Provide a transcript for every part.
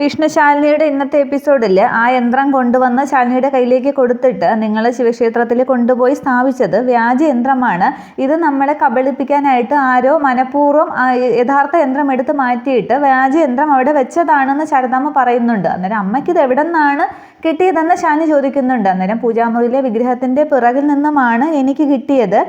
വിഷ്ണു ശാലിനിയുടെ ഇന്നത്തെ എപ്പിസോഡിൽ ആ യന്ത്രം കൊണ്ടുവന്ന് ശാലിനിയുടെ കയ്യിലേക്ക് കൊടുത്തിട്ട് നിങ്ങൾ ശിവക്ഷേത്രത്തിൽ കൊണ്ടുപോയി സ്ഥാപിച്ചത് വ്യാജ യന്ത്രമാണ്, ഇത് നമ്മളെ കബളിപ്പിക്കാനായിട്ട് ആരോ മനഃപൂർവ്വം യഥാർത്ഥ യന്ത്രം എടുത്ത് മാറ്റിയിട്ട് വ്യാജ യന്ത്രം അവിടെ വെച്ചതാണെന്ന് ശാരദാമ്മ പറയുന്നുണ്ട്. അന്നേരം അമ്മയ്ക്ക് ഇത് എവിടെ നിന്നാണ് കിട്ടിയതെന്ന് ശാലിനി ചോദിക്കുന്നുണ്ട്. അന്നേരം പൂജാമുറിയിലെ വിഗ്രഹത്തിൻ്റെ പിറകിൽ നിന്നുമാണ് എനിക്ക് കിട്ടിയത്.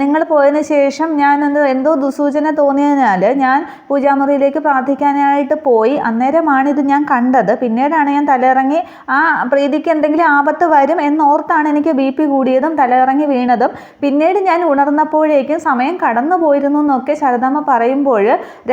നിങ്ങൾ പോയതിന് ശേഷം ഞാനൊന്ന് എന്തോ ദുസൂചന തോന്നിയതിനാൽ ഞാൻ പൂജാമുറിയിലേക്ക് പ്രാർത്ഥിക്കാനായിട്ട് പോയി. അന്നേരമാണ് ഇത് ഞാൻ കണ്ടത്. പിന്നീടാണ് ഞാൻ തലയിറങ്ങി ആ പ്രീതിക്ക് എന്തെങ്കിലും ആപത്ത് വരും എന്നോർത്താണ് എനിക്ക് BP കൂടിയതും തലയിറങ്ങി വീണതും. പിന്നീട് ഞാൻ ഉണർന്നപ്പോഴേക്കും സമയം കടന്നു പോയിരുന്നു എന്നൊക്കെ ശാരദാമ്മ പറയുമ്പോൾ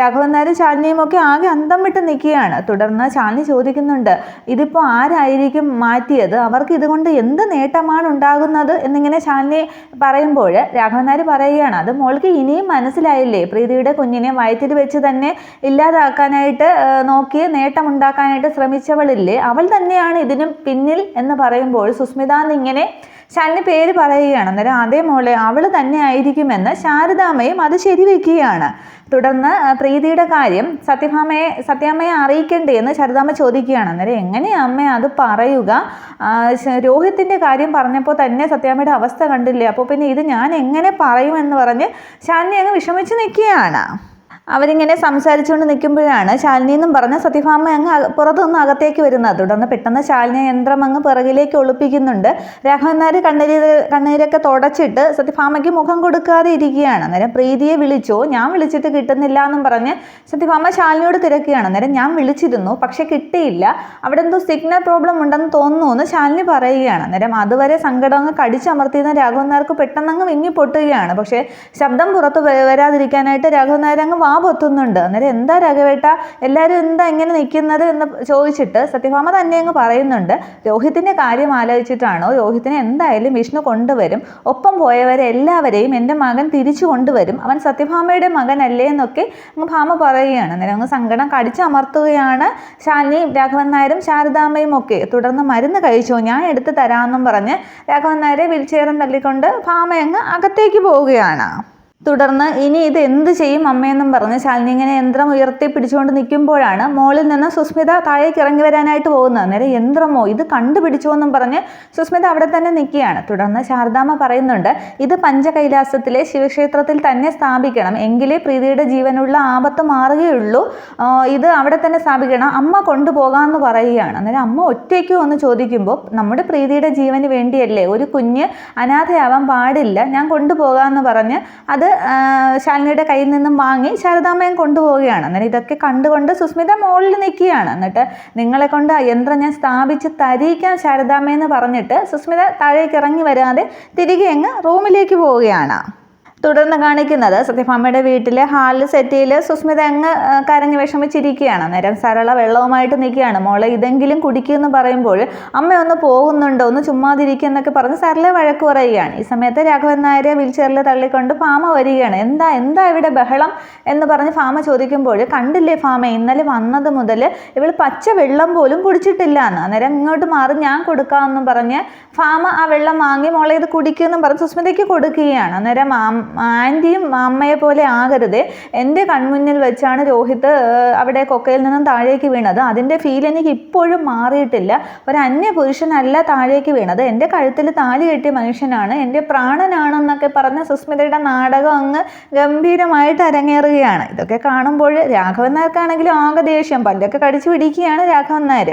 രാഘവൻ നായരും ശാലിനിയും ഒക്കെ ആകെ അന്തം വിട്ട് നിൽക്കുകയാണ്. തുടർന്ന് ശാലിനി ചോദിക്കുന്നുണ്ട്, ഇതിപ്പോൾ ആരായിരിക്കും മാറ്റിയത്, അവർക്ക് ഇതുകൊണ്ട് എന്ത് നേട്ടമാണ് ഉണ്ടാകുന്നത് എന്നിങ്ങനെ ശാലിനി പറയുമ്പോൾ രാഘവൻ നായർ പറയുകയാണ്, അത് മോൾക്ക് ഇനിയും മനസ്സിലായില്ലേ, പ്രീതിയുടെ കുഞ്ഞിനെ വയറ്റിൽ വെച്ച് തന്നെ ഇല്ലാതാക്കാനായിട്ട് നോക്കിയ നേട്ടമുണ്ടാക്കാനായിട്ട് ശ്രമിച്ചവളില്ലേ, അവൾ തന്നെയാണ് ഇതിനും പിന്നിൽ എന്ന് പറയുമ്പോൾ സുസ്മിത എന്നിങ്ങനെ ശാലിനി പേര് പറയുകയാണ്. അന്നേരം അതേ മോളെ അവൾ തന്നെ ആയിരിക്കുമെന്ന് ശാരദാമ്മയും അത് ശരിവെക്കുകയാണ്. തുടർന്ന് പ്രീതിയുടെ കാര്യം സത്യാമ്മയെ അറിയിക്കണ്ടേ എന്ന് ശാരദാമ്മ ചോദിക്കുകയാണ്. അന്നേരം എങ്ങനെയാ അമ്മ അത് പറയുക, രോഹിത്തിൻ്റെ കാര്യം പറഞ്ഞപ്പോൾ തന്നെ സത്യാമ്മയുടെ അവസ്ഥ കണ്ടില്ലേ, അപ്പോൾ പിന്നെ ഇത് ഞാൻ എങ്ങനെ പറയുമെന്ന് പറഞ്ഞ് ശാലിനി അങ്ങ് വിഷമിച്ച് നിൽക്കുകയാണ്. അവരിങ്ങനെ സംസാരിച്ചുകൊണ്ട് നിൽക്കുമ്പോഴാണ് ശാലിനി എന്നും പറഞ്ഞ് സത്യഭാമ അങ്ങ് പുറത്തുനിന്ന് അകത്തേക്ക് വരുന്നത്. തുടർന്ന് പെട്ടെന്ന് ശാലിനി യന്ത്രം അങ്ങ് പിറകിലേക്ക് ഒളിപ്പിക്കുന്നുണ്ട്. രാഘവൻ നായർ കണ്ണീരൊക്കെ തുടച്ചിട്ട് സത്യഭാമയ്ക്ക് മുഖം കൊടുക്കാതെ ഇരിക്കുകയാണ്. അന്നേരം പ്രീതിയെ വിളിച്ചോ, ഞാൻ വിളിച്ചിട്ട് കിട്ടുന്നില്ല എന്നും പറഞ്ഞ് സത്യഭാമ ശാലിനിയോട് തിരക്കുകയാണ്. അന്നേരം ഞാൻ വിളിച്ചിരുന്നു പക്ഷെ കിട്ടിയില്ല, അവിടെ എന്തോ സിഗ്നൽ പ്രോബ്ലം ഉണ്ടെന്ന് തോന്നുന്നു എന്ന് ശാലിനി പറയുകയാണ്. അന്നേരം അതുവരെ സങ്കടം അങ്ങ് കടിച്ചമർത്തിയിരുന്ന രാഘവൻ നായർക്ക് പെട്ടെന്ന് അങ്ങ് വിങ്ങി പൊട്ടുകയാണ്. പക്ഷേ ശബ്ദം പുറത്ത് വരാതിരിക്കാനായിട്ട് രാഘവൻ നായർ അങ്ങ് പൊത്തുന്നുണ്ട്. അന്നേരം എന്താ രാഘവേട്ട, എല്ലാവരും എന്താ ഇങ്ങനെ നിൽക്കുന്നത് എന്ന് ചോദിച്ചിട്ട് സത്യഭാമ തന്നെ അങ്ങ് പറയുന്നുണ്ട്, രോഹിത്തിൻ്റെ കാര്യം ആലോചിച്ചിട്ടാണോ, രോഹിത്തിനെ എന്തായാലും വിഷ്ണു കൊണ്ടുവരും, ഒപ്പം പോയവരെ എല്ലാവരെയും എൻ്റെ മകൻ തിരിച്ചു കൊണ്ടുവരും, അവൻ സത്യഭാമയുടെ മകനല്ലേ എന്നൊക്കെ അങ്ങ് ഭാമ പറയുകയാണ്. അന്നേരം അങ്ങ് സങ്കടം കടിച്ചമർത്തുകയാണ് ശാലിനിയും രാഘവൻ നായരും ശാരദാമ്മയും ഒക്കെ. തുടർന്ന് മരുന്ന് കഴിച്ചോ, ഞാൻ എടുത്ത് തരാമെന്നും പറഞ്ഞ് രാഘവൻ നായരെ വീൽചെയറും തള്ളിക്കൊണ്ട് ഭാമ അങ്ങ് അകത്തേക്ക് പോവുകയാണ്. തുടർന്ന് ഇനി ഇത് എന്ത് ചെയ്യും അമ്മയെന്നും പറഞ്ഞ് ശാലിനി ഇങ്ങനെ യന്ത്രം ഉയർത്തി പിടിച്ചുകൊണ്ട് നിൽക്കുമ്പോഴാണ് മോളിൽ നിന്ന് സുസ്മിത താഴേക്ക് ഇറങ്ങി വരാനായിട്ട് പോകുന്നത്. അന്നേരം യന്ത്രമോ ഇത് കണ്ടുപിടിച്ചോ എന്നും പറഞ്ഞ് സുസ്മിത അവിടെ തന്നെ നിൽക്കുകയാണ്. തുടർന്ന് ശാരദാമ്മ പറയുന്നുണ്ട്, ഇത് പഞ്ചകൈലാസത്തിലെ ശിവക്ഷേത്രത്തിൽ തന്നെ സ്ഥാപിക്കണം, എങ്കിലേ പ്രീതിയുടെ ജീവനുള്ള ആപത്ത് മാറുകയുള്ളൂ, ഇത് അവിടെ തന്നെ സ്ഥാപിക്കണം, അമ്മ കൊണ്ടുപോകാമെന്ന് പറയുകയാണ്. അന്നേരം അമ്മ ഒറ്റയ്ക്കോ എന്ന് ചോദിക്കുമ്പോൾ നമ്മുടെ പ്രീതിയുടെ ജീവന് വേണ്ടിയല്ലേ, ഒരു കുഞ്ഞ് അനാഥയാവാൻ പാടില്ല, ഞാൻ കൊണ്ടുപോകാമെന്ന് പറഞ്ഞ് അത് ശാലിനിയുടെ കയ്യിൽ നിന്നും വാങ്ങി ശാരദാമ്മയും കൊണ്ടുപോവുകയാണ്. അന്നേരം ഇതൊക്കെ കണ്ടുകൊണ്ട് സുസ്മിത മുകളിൽ നിൽക്കുകയാണ്. എന്നിട്ട് നിങ്ങളെ കൊണ്ട് യന്ത്രം ഞാൻ സ്ഥാപിച്ച് തരിയിക്കാൻ ശാരദാമ്മയെന്ന് പറഞ്ഞിട്ട് സുസ്മിത താഴേക്ക് ഇറങ്ങി വരാതെ തിരികെ അങ്ങ് റൂമിലേക്ക് പോവുകയാണ്. തുടർന്ന് കാണിക്കുന്നത് സത്യഭാമയുടെ വീട്ടിലെ ഹാളിൽ സെറ്റിയിൽ സുസ്മിത അങ്ങ് കരഞ്ഞ് വിഷമിച്ചിരിക്കുകയാണ്. അന്നേരം സരള വെള്ളവുമായിട്ട് നിൽക്കുകയാണ്. മോളെ ഇതെങ്കിലും കുടിക്കുമെന്ന് പറയുമ്പോൾ അമ്മ ഒന്ന് പോകുന്നുണ്ടോ, ഒന്ന് ചുമ്മാതിരിക്കുക എന്നൊക്കെ പറഞ്ഞ് സരള വഴക്ക് പറയുകയാണ്. ഈ സമയത്ത് രാഘവൻ നായരെ വീൽചെയറിൽ തള്ളിക്കൊണ്ട് ഭാമ വരികയാണ്. എന്താ ഇവിടെ ബഹളം എന്ന് പറഞ്ഞ് ഭാമ ചോദിക്കുമ്പോൾ, കണ്ടില്ലേ ഭാമ, ഇന്നലെ വന്നത് മുതൽ ഇവൾ പച്ച വെള്ളം പോലും കുടിച്ചിട്ടില്ല എന്ന്. അന്നേരം ഇങ്ങോട്ട് മാറി ഞാൻ കൊടുക്കാമെന്നും പറഞ്ഞ് ഭാമ ആ വെള്ളം വാങ്ങി മോളെ ഇത് കുടിക്കുമെന്നും പറഞ്ഞ് സുസ്മിതയ്ക്ക് കൊടുക്കുകയാണ്. അന്നേരം ആൻറ്റിയും അമ്മയെ പോലെ ആകരുത്, എൻ്റെ കൺമുന്നിൽ വെച്ചാണ് രോഹിത് അവിടെ കൊക്കയിൽ നിന്നും താഴേക്ക് വീണത്, അതിൻ്റെ ഫീൽ എനിക്ക് ഇപ്പോഴും മാറിയിട്ടില്ല, ഒരു അന്യ പുരുഷനല്ല താഴേക്ക് വീണത്, എൻ്റെ കഴുത്തിൽ താലി കെട്ടിയ മനുഷ്യനാണ്, എൻ്റെ പ്രാണനാണെന്നൊക്കെ പറഞ്ഞ് സുസ്മിതയുടെ നാടകം അങ്ങ് ഗംഭീരമായിട്ട് അരങ്ങേറുകയാണ്. ഇതൊക്കെ കാണുമ്പോൾ രാഘവൻ നായർക്കാണെങ്കിലും ആകെ ദേഷ്യം, പല്ലൊക്കെ കടിച്ചു പിടിക്കുകയാണ് രാഘവൻ നായർ.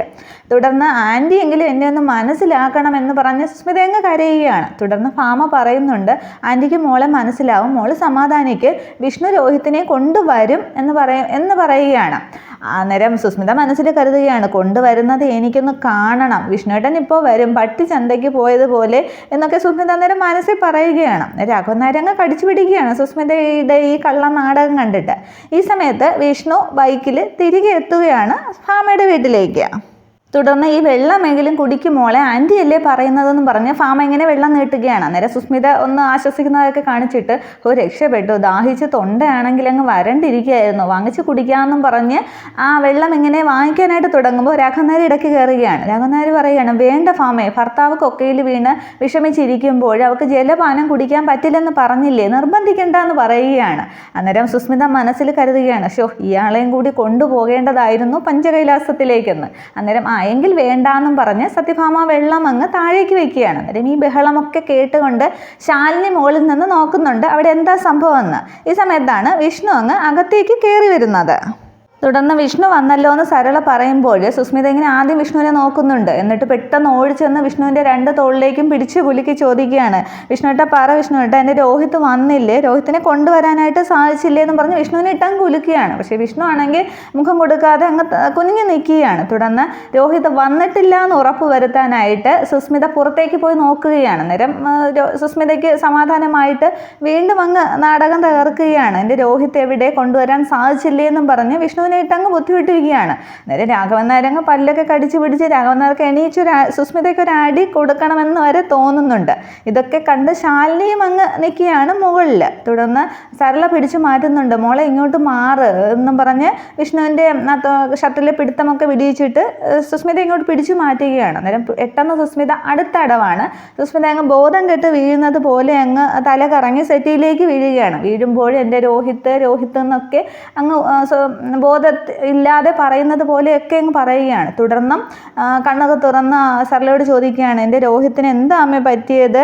തുടർന്ന് ആൻറ്റി എങ്കിലും എന്നെ ഒന്ന് മനസ്സിലാക്കണം എന്ന് പറഞ്ഞ് സുസ്മിത അങ്ങ് കരയുകയാണ്. തുടർന്ന് ഭാമ പറയുന്നുണ്ട്, ആൻറ്റിക്ക് മോളെ മനസ്സിലാവും, മോള് സമാധാനിക്ക്, വിഷ്ണു രോഹിത്തിനെ കൊണ്ടുവരും എന്ന് പറയുകയാണ്. അന്നേരം സുസ്മിത മനസ്സിൽ കരുതുകയാണ്, കൊണ്ടുവരുന്നത് എനിക്കൊന്ന് കാണണം, വിഷ്ണുവേട്ടൻ ഇപ്പോൾ വരും, പട്ടി ചന്തയ്ക്ക് പോയതുപോലെ എന്നൊക്കെ സുസ്മിത അന്നേരം മനസ്സിൽ പറയുകയാണ്. രാഘവൻ നായർ അങ്ങ് കടിച്ചു പിടിക്കുകയാണ് സുസ്മിതയുടെ ഈ കള്ള നാടകം കണ്ടിട്ട്. ഈ സമയത്ത് വിഷ്ണു ബൈക്കിൽ തിരികെ എത്തുകയാണ് ഭാമയുടെ വീട്ടിലേക്ക്. തുടർന്ന് ഈ വെള്ളമെങ്കിലും കുടിക്കും മോളെ, ആൻറ്റി അല്ലേ പറയുന്നതെന്ന് പറഞ്ഞ് ഫാമ ഇങ്ങനെ വെള്ളം നീട്ടുകയാണ്. അന്നേരം സുസ്മിത ഒന്ന് ആശ്വസിക്കുന്നതൊക്കെ കാണിച്ചിട്ട് രക്ഷപ്പെട്ടു, ദാഹിച്ച് തൊണ്ടയാണെങ്കിൽ അങ്ങ് വരണ്ടിരിക്കുകയായിരുന്നു, വാങ്ങിച്ച് കുടിക്കാമെന്നും പറഞ്ഞ് ആ വെള്ളം ഇങ്ങനെ വാങ്ങിക്കാനായിട്ട് തുടങ്ങുമ്പോൾ രാഘവൻ നായർ ഇടയ്ക്ക് കയറുകയാണ്. രാഘവൻ നായർ പറയുകയാണ്, വേണ്ട ഫാമേ, ഭർത്താവ് കൊക്കയിൽ വീണ് വിഷമിച്ചിരിക്കുമ്പോൾ അവൾക്ക് ജലപാനം കുടിക്കാൻ പറ്റില്ലെന്ന് പറഞ്ഞില്ലേ, നിർബന്ധിക്കണ്ടെന്ന് പറയുകയാണ്. അന്നേരം സുസ്മിത മനസ്സിൽ കരുതുകയാണ്, ഇയാളെയും കൂടി കൊണ്ടുപോകേണ്ടതായിരുന്നു പഞ്ചകൈലാസത്തിലേക്കെന്ന്. അന്നേരം എങ്കിൽ വേണ്ടാന്നും പറഞ്ഞ് സത്യഭാമ വെള്ളം അങ്ങ് താഴേക്ക് വെക്കുകയാണ്. അന്നേരം ഈ ബഹളമൊക്കെ കേട്ടുകൊണ്ട് ശാലിനി മുകളിൽ നിന്ന് നോക്കുന്നുണ്ട് അവിടെ എന്താ സംഭവം എന്ന്. ഈ സമയത്താണ് വിഷ്ണു അങ്ങ് അകത്തേക്ക് കയറി വരുന്നത്. തുടർന്ന് വിഷ്ണു വന്നല്ലോ എന്ന് സരള പറയുമ്പോൾ സുസ്മിത ഇങ്ങനെ ആദ്യം വിഷ്ണുവിനെ നോക്കുന്നുണ്ട്. എന്നിട്ട് പെട്ടെന്ന് ഓടിച്ചെന്ന് വിഷ്ണുവിൻ്റെ 2 തോളിലേക്കും പിടിച്ച് കുലുക്കി ചോദിക്കുകയാണ്, വിഷ്ണുവേട്ട പറ വിഷ്ണുവേട്ട, എൻ്റെ രോഹിത് വന്നില്ലേ, രോഹിത്തിനെ കൊണ്ടുവരാനായിട്ട് സാധിച്ചില്ലേ എന്ന് പറഞ്ഞ് വിഷ്ണുവിനെ ഇട്ടങ്ങ് കുലുക്കുകയാണ്. പക്ഷേ വിഷ്ണു ആണെങ്കിൽ മുഖം കൊടുക്കാതെ അങ്ങ് കുനിഞ്ഞു നിൽക്കുകയാണ്. തുടർന്ന് രോഹിത് വന്നിട്ടില്ല എന്ന് ഉറപ്പ് വരുത്താനായിട്ട് സുസ്മിത പുറത്തേക്ക് പോയി നോക്കുകയാണ്. അന്നേരം സുസ്മിതയ്ക്ക് സമാധാനമായിട്ട് വീണ്ടും അങ്ങ് നാടകം തകർക്കുകയാണ്. എൻ്റെ രോഹിത് എവിടെ, കൊണ്ടുവരാൻ സാധിച്ചില്ലേ എന്നും പറഞ്ഞ് വിഷ്ണു ഇട്ടങ്ങ് ബുദ്ധിമുട്ടിരിക്കുകയാണ്. അന്നേരം രാഘവൻ നായരങ്ങ് പല്ലൊക്കെ കടിച്ചു പിടിച്ച് രാഘവൻ നായർക്ക് എണീച്ച് സുസ്മിതയ്ക്ക് ഒരു അടി കൊടുക്കണമെന്ന് വരെ തോന്നുന്നുണ്ട്. ഇതൊക്കെ കണ്ട് ശാലിനിയും അങ്ങ് നിൽക്കുകയാണ് മുകളിൽ. തുടർന്ന് സരള പിടിച്ചു മാറ്റുന്നുണ്ട്, മോളെ ഇങ്ങോട്ട് മാറ് എന്നും പറഞ്ഞ് വിഷ്ണുവിൻ്റെ ഷർട്ടിലെ പിടുത്തമൊക്കെ വിടിയിച്ചിട്ട് സുസ്മിത ഇങ്ങോട്ട് പിടിച്ചു മാറ്റുകയാണ്. അന്നേരം പെട്ടെന്ന് സുസ്മിത അടുത്ത അടവാണ്. സുസ്മിത അങ്ങ് ബോധം കെട്ട് വീഴുന്നത് പോലെ അങ്ങ് തല കറങ്ങി സെറ്റിയിലേക്ക് വീഴുകയാണ്. വീഴുമ്പോൾ എൻ്റെ രോഹിത് എന്നൊക്കെ അങ്ങ് ഇല്ലാതെ പറയുന്നത് പോലെയൊക്കെ അങ്ങ് പറയുകയാണ്. തുടർന്നും കണ്ണൊക്കെ തുറന്ന് സരളയോട് ചോദിക്കുകയാണ്, എൻ്റെ രോഹിത്തിന് എന്താ അമ്മ പറ്റിയത്,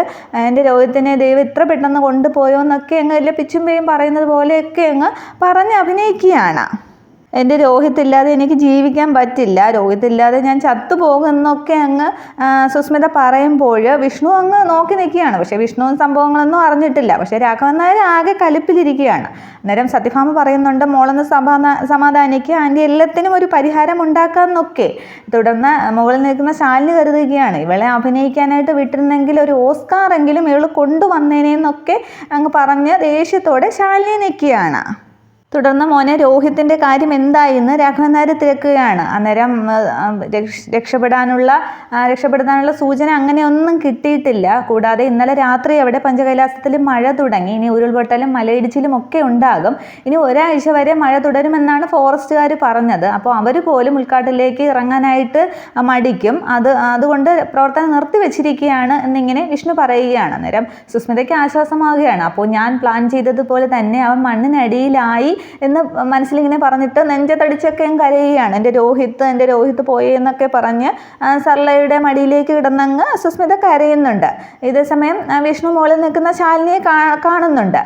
എൻ്റെ രോഹിത്തിനെ ദൈവം ഇത്ര പെട്ടെന്ന് കൊണ്ടുപോയോ എന്നൊക്കെ അങ്ങ് എല്ലാ പിച്ചും പേയും പറയുന്നത് പോലെയൊക്കെ അങ്ങ് പറഞ്ഞ് അഭിനയിക്കുകയാണ്. എൻ്റെ രോഹിത് ഇല്ലാതെ എനിക്ക് ജീവിക്കാൻ പറ്റില്ല, രോഹിത് ഇല്ലാതെ ഞാൻ ചത്തുപോകുന്നൊക്കെ അങ്ങ് സുസ്മിത പറയുമ്പോൾ വിഷ്ണു അങ്ങ് നോക്കി നിൽക്കുകയാണ്. പക്ഷേ വിഷ്ണുവും സംഭവങ്ങളൊന്നും അറിഞ്ഞിട്ടില്ല. പക്ഷേ രാഘവൻ നായർ ആകെ കലിപ്പിലിരിക്കുകയാണ്. അന്നേരം സത്യഭാമ പറയുന്നുണ്ട്, മോളൊന്ന് സമാധാനിക്കുക, ആൻറ്റി എല്ലാത്തിനും ഒരു പരിഹാരം ഉണ്ടാക്കാമെന്നൊക്കെ. തുടർന്ന് മുകളിൽ നിൽക്കുന്ന ശാലിനി കരുതുകയാണ്, ഇവളെ അഭിനയിക്കാനായിട്ട് വിട്ടിരുന്നെങ്കിൽ ഒരു ഓസ്കാറെങ്കിലും ഇവൾ കൊണ്ടുവന്നേനെന്നൊക്കെ അങ്ങ് പറഞ്ഞ് ദേഷ്യത്തോടെ ശാലിനി നിൽക്കുകയാണ്. തുടർന്ന് മോനെ രോഹിത്തിൻ്റെ കാര്യം എന്തായെന്ന് രാഘവൻ നായർ തിരക്കുകയാണ്. അന്നേരം രക്ഷപ്പെടാനുള്ള സൂചന അങ്ങനെയൊന്നും കിട്ടിയിട്ടില്ല. കൂടാതെ ഇന്നലെ രാത്രി അവിടെ പഞ്ചകൈലാസത്തിൽ മഴ തുടങ്ങി. ഇനി ഉരുൾപൊട്ടലും മലയിടിച്ചിലും ഒക്കെ ഉണ്ടാകും. ഇനി ഒരാഴ്ച വരെ മഴ തുടരുമെന്നാണ് ഫോറസ്റ്റുകാർ പറഞ്ഞത്. അപ്പോൾ അവർ പോലും ഉൾക്കാട്ടിലേക്ക് ഇറങ്ങാനായിട്ട് മടിക്കും. അതുകൊണ്ട് പ്രവർത്തനം നിർത്തിവെച്ചിരിക്കുകയാണ് എന്നിങ്ങനെ വിഷ്ണു പറയുകയാണ്. അന്നേരം സുസ്മിതയ്ക്ക് ആശ്വാസമാവുകയാണ്. അപ്പോൾ ഞാൻ പ്ലാൻ ചെയ്തതുപോലെ തന്നെ അവൻ മണ്ണിനടിയിലായി എന്ന് മനസ്സിലിങ്ങനെ പറഞ്ഞിട്ട് നെഞ്ചത്തടിച്ചൊക്കെ കരയുകയാണ്. എൻ്റെ രോഹിത്ത് പോയി എന്നൊക്കെ പറഞ്ഞ് സരളയുടെ മടിയിലേക്ക് കിടന്നങ്ങ് സുസ്മിത കരയുന്നുണ്ട്. ഇതേസമയം വിഷ്ണു മുകളിൽ നിൽക്കുന്ന ശാലിനിയെ കാണുന്നുണ്ട്.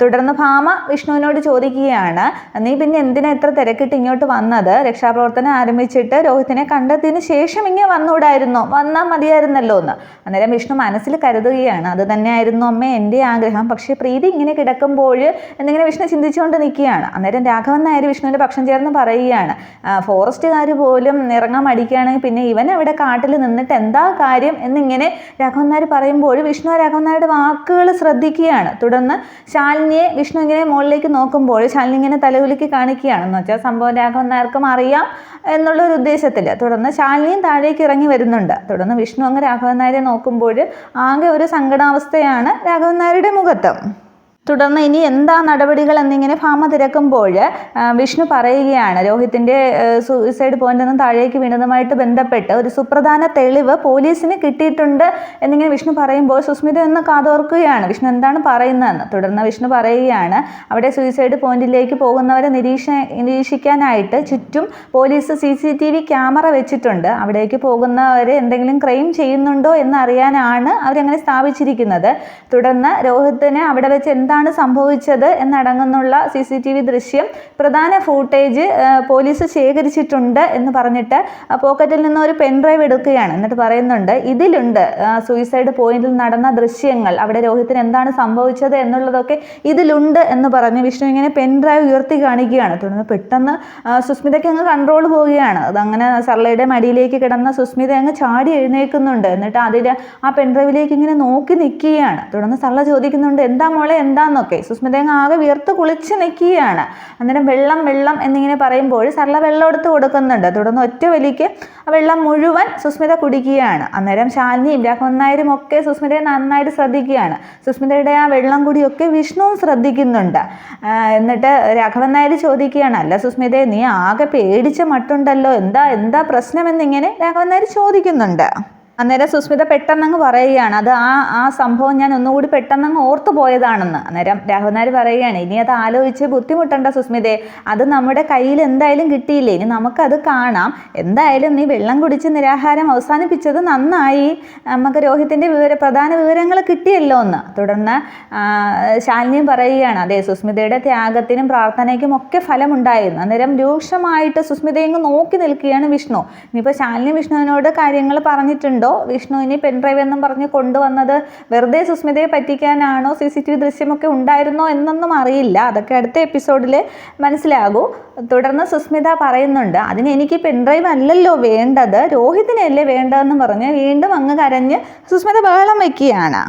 തുടർന്ന് ഭാമ വിഷ്ണുവിനോട് ചോദിക്കുകയാണ്, നീ പിന്നെ എന്തിനാ ഇത്ര തിരക്കിട്ട് ഇങ്ങോട്ട് വന്നത്, രക്ഷാപ്രവർത്തനം ആരംഭിച്ചിട്ട് രോഹിത്തിനെ കണ്ടെത്തിയതിന് ശേഷം ഇങ്ങനെ വന്നാൽ മതിയായിരുന്നല്ലോ എന്ന്. അന്നേരം വിഷ്ണു മനസ്സിൽ കരുതുകയാണ്, അത് തന്നെയായിരുന്നു അമ്മേ എൻ്റെ ആഗ്രഹം, പക്ഷേ പ്രീതി ഇങ്ങനെ കിടക്കുമ്പോൾ എന്നിങ്ങനെ വിഷ്ണു ചിന്തിച്ചുകൊണ്ട് നിൽക്കുകയാണ്. അന്നേരം രാഘവൻ നായർ വിഷ്ണുവിൻ്റെ പക്ഷം ചേർന്ന് പറയുകയാണ്, ഫോറസ്റ്റുകാർ പോലും ഇറങ്ങാൻ മടിക്കുകയാണെങ്കിൽ പിന്നെ ഇവൻ അവിടെ കാട്ടിൽ നിന്നിട്ട് എന്താ കാര്യം എന്നിങ്ങനെ രാഘവൻ നായർ പറയുമ്പോൾ വിഷ്ണു രാഘവൻ നായരുടെ വാക്കുകൾ ശ്രദ്ധിക്കുകയാണ്. തുടർന്ന് ശാലിനിയെ വിഷ്ണു ഇങ്ങനെ മുകളിലേക്ക് നോക്കുമ്പോൾ ശാലിനി ഇങ്ങനെ തലകുലുക്കി കാണിക്കുകയാണ്. എന്ന് വെച്ചാൽ സംഭവം രാഘവൻ നായർക്കും അറിയാം എന്നുള്ളൊരു ഉദ്ദേശത്തിൽ. തുടർന്ന് ശാലിനിയും താഴേക്ക് ഇറങ്ങി വരുന്നുണ്ട്. തുടർന്ന് വിഷ്ണു അങ്ങ് രാഘവൻ നായരെ നോക്കുമ്പോൾ ആകെ ഒരു സങ്കടാവസ്ഥയാണ് രാഘവൻ നായരുടെ മുഖത്ത്. തുടർന്ന് ഇനി എന്താ നടപടികൾ എന്നിങ്ങനെ ഭാമ തിരക്കുമ്പോൾ വിഷ്ണു പറയുകയാണ്, രോഹിത്തിൻ്റെ സൂയിസൈഡ് പോയിന്റിൽ നിന്ന് താഴേക്ക് വീണതുമായിട്ട് ബന്ധപ്പെട്ട് ഒരു സുപ്രധാന തെളിവ് പോലീസിന് കിട്ടിയിട്ടുണ്ട് എന്നിങ്ങനെ വിഷ്ണു പറയുമ്പോൾ സുസ്മിത ഒന്ന് കാതോർക്കുകയാണ് വിഷ്ണു എന്താണ് പറയുന്നതെന്ന്. തുടർന്ന് വിഷ്ണു പറയുകയാണ്, അവിടെ സൂയിസൈഡ് പോയിന്റിലേക്ക് പോകുന്നവരെ നിരീക്ഷിക്കാനായിട്ട് ചുറ്റും പോലീസ് CCTV ക്യാമറ വെച്ചിട്ടുണ്ട്. അവിടേക്ക് പോകുന്നവരെ എന്തെങ്കിലും ക്രൈം ചെയ്യുന്നുണ്ടോ എന്നറിയാനാണ് അവരങ്ങനെ സ്ഥാപിച്ചിരിക്കുന്നത്. തുടർന്ന് രോഹിത്തിനെ അവിടെ വെച്ച് എന്താണ് സംഭവിച്ചത് എന്നടങ്ങുന്നുള്ള CCTV ദൃശ്യം പ്രധാന ഫൂട്ടേജ് പോലീസ് ശേഖരിച്ചിട്ടുണ്ട് എന്ന് പറഞ്ഞിട്ട് പോക്കറ്റിൽ നിന്ന് ഒരു പെൻഡ്രൈവ് എടുക്കുകയാണ്. എന്നിട്ട് പറയുന്നുണ്ട്, ഇതിലുണ്ട് സൂയിസൈഡ് പോയിന്റിൽ നടന്ന ദൃശ്യങ്ങൾ, അവിടെ രോഹിത്തിന് എന്താണ് സംഭവിച്ചത് എന്നുള്ളതൊക്കെ ഇതിലുണ്ട് എന്ന് പറഞ്ഞ് വിഷ്ണു ഇങ്ങനെ പെൻഡ്രൈവ് ഉയർത്തി കാണിക്കുകയാണ്. തുടർന്ന് പെട്ടെന്ന് സുസ്മിതയ്ക്ക് അങ്ങ് കൺട്രോൾ പോവുകയാണ്. അതങ്ങനെ സരളയുടെ മടിയിലേക്ക് കിടന്ന സുസ്മിത അങ്ങ് ചാടി എഴുന്നേൽക്കുന്നുണ്ട്. എന്നിട്ട് ആ പെൻഡ്രൈവിലേക്ക് ഇങ്ങനെ നോക്കി നിൽക്കുകയാണ്. തുടർന്ന് സരള ചോദിക്കുന്നുണ്ട്, എന്താ മോളെ എന്താ എന്നൊക്കെ. സുസ്മിത ആകെ വിയർത്ത് കുളിച്ച് നിൽക്കുകയാണ്. അന്നേരം വെള്ളം വെള്ളം എന്നിങ്ങനെ പറയുമ്പോൾ സരള വെള്ളം എടുത്ത് കൊടുക്കുന്നുണ്ട്. തുടർന്ന് ഒറ്റ വലിക്ക് വെള്ളം മുഴുവൻ സുസ്മിത കുടിക്കുകയാണ്. അന്നേരം ശാലിനിയും രാഘവൻ നായരും ഒക്കെ സുസ്മിതയെ നന്നായിട്ട് ശ്രദ്ധിക്കുകയാണ്. സുസ്മിതയുടെ ആ വെള്ളം കുടിയൊക്കെ വിഷ്ണുവും ശ്രദ്ധിക്കുന്നുണ്ട്. എന്നിട്ട് രാഘവൻ നായർ ചോദിക്കുകയാണ്, അല്ല സുസ്മിതയെ നീ ആകെ പേടിച്ച മട്ടുണ്ടല്ലോ, എന്താ പ്രശ്നമെന്നിങ്ങനെ രാഘവൻ നായർ ചോദിക്കുന്നുണ്ട്. അന്നേരം സുസ്മിത പെട്ടെന്നങ്ങ് പറയുകയാണ്, അത് ആ സംഭവം ഞാൻ ഒന്നുകൂടി പെട്ടെന്നങ്ങ് ഓർത്തു പോയതാണെന്ന്. അന്നേരം രാഘവൻ നായർ പറയുകയാണ്, ഇനി അത് ആലോചിച്ച് ബുദ്ധിമുട്ടണ്ട സുസ്മിതയെ, അത് നമ്മുടെ കയ്യിൽ എന്തായാലും കിട്ടിയില്ലേ, ഇനി നമുക്കത് കാണാം. എന്തായാലും നീ വെള്ളം കുടിച്ച് നിരാഹാരം അവസാനിപ്പിച്ചത് നന്നായി, നമുക്ക് രോഹിത്തിൻ്റെ പ്രധാന വിവരങ്ങൾ കിട്ടിയല്ലോ എന്ന്. തുടർന്ന് ശാലിനിയും പറയുകയാണ്, അതെ സുസ്മിതയുടെ ത്യാഗത്തിനും പ്രാർത്ഥനയ്ക്കും ഒക്കെ ഫലമുണ്ടായിരുന്നു. അന്നേരം രൂക്ഷമായിട്ട് സുസ്മിതയെ നോക്കി നിൽക്കുകയാണ് വിഷ്ണു. ഇനിയിപ്പോൾ ശാലിനി വിഷ്ണുവിനോട് കാര്യങ്ങൾ പറഞ്ഞിട്ടുണ്ടോ, വിഷ്ണു ഇനി പെൻഡ്രൈവ് എന്നും പറഞ്ഞ് കൊണ്ടുവന്നത് വെറുതെ സുസ്മിതയെ പറ്റിക്കാനാണോ, CCTV ദൃശ്യമൊക്കെ ഉണ്ടായിരുന്നോ എന്നൊന്നും അറിയില്ല. അതൊക്കെ അടുത്ത എപ്പിസോഡിൽ മനസ്സിലാകൂ. തുടർന്ന് സുസ്മിത പറയുന്നുണ്ട്, അതിന് എനിക്ക് പെൻഡ്രൈവ് അല്ലല്ലോ വേണ്ടത്, രോഹിത്തിനല്ലേ വേണ്ടതെന്ന് പറഞ്ഞ് വീണ്ടും അങ്ങ് കരഞ്ഞ് സുസ്മിത ബഹളം വയ്ക്കുകയാണ്.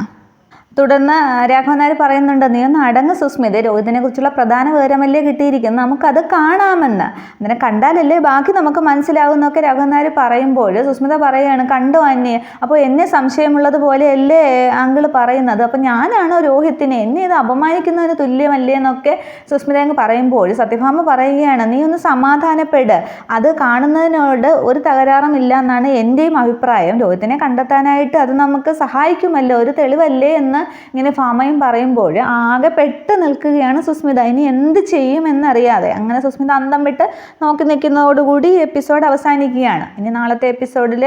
തുടർന്ന് രാഘവൻ നായർ പറയുന്നുണ്ട്, നീ ഒന്ന് അടങ്ങ് സുസ്മിത, രോഹിതിനെ കുറിച്ചുള്ള പ്രധാന വിവരമല്ലേ കിട്ടിയിരിക്കുന്നു, നമുക്കത് കാണാമെന്ന്. അങ്ങനെ കണ്ടാലല്ലേ ബാക്കി നമുക്ക് മനസ്സിലാകുന്നൊക്കെ രാഘവൻ നായർ പറയുമ്പോൾ സുസ്മിത പറയുകയാണ്, കണ്ടു അന്യെ, അപ്പോൾ എന്നെ സംശയമുള്ളത് പോലെയല്ലേ അങ്കിള് പറയുന്നത്, അപ്പോൾ ഞാനാണോ രോഹിത്തിനെ, എന്നെ ഇത് അപമാനിക്കുന്നതിന് തുല്യമല്ലേ എന്നൊക്കെ സുസ്മിത അങ്ങ് പറയുമ്പോൾ സത്യഭാമ പറയുകയാണ്, നീ ഒന്ന് സമാധാനപ്പെട്, അത് കാണുന്നതിനോട് ഒരു തകരാറുമില്ല എന്നാണ് എൻ്റെയും അഭിപ്രായം, രോഹിത്തിനെ കണ്ടെത്താനായിട്ട് അത് നമുക്ക് സഹായിക്കുമല്ലോ, ഒരു തെളിവല്ലേ എന്ന് ഇങ്ങനെ ഭാമയും പറയുമ്പോൾ ആകെ പെട്ട് നിൽക്കുകയാണ് സുസ്മിത. ഇനി എന്ത് ചെയ്യുമെന്നറിയാതെ അങ്ങനെ സുസ്മിത അന്തം വിട്ട് നോക്കി നിൽക്കുന്നതോടുകൂടി എപ്പിസോഡ് അവസാനിക്കുകയാണ്. ഇനി നാളത്തെ എപ്പിസോഡിൽ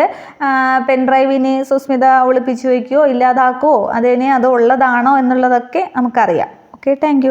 പെൻഡ്രൈവിനെ സുസ്മിത ഒളിപ്പിച്ചു വയ്ക്കുകയോ ഇല്ലാതാക്കുമോ, അതിനെ അത് ഉള്ളതാണോ എന്നുള്ളതൊക്കെ നമുക്കറിയാം. Okay, thank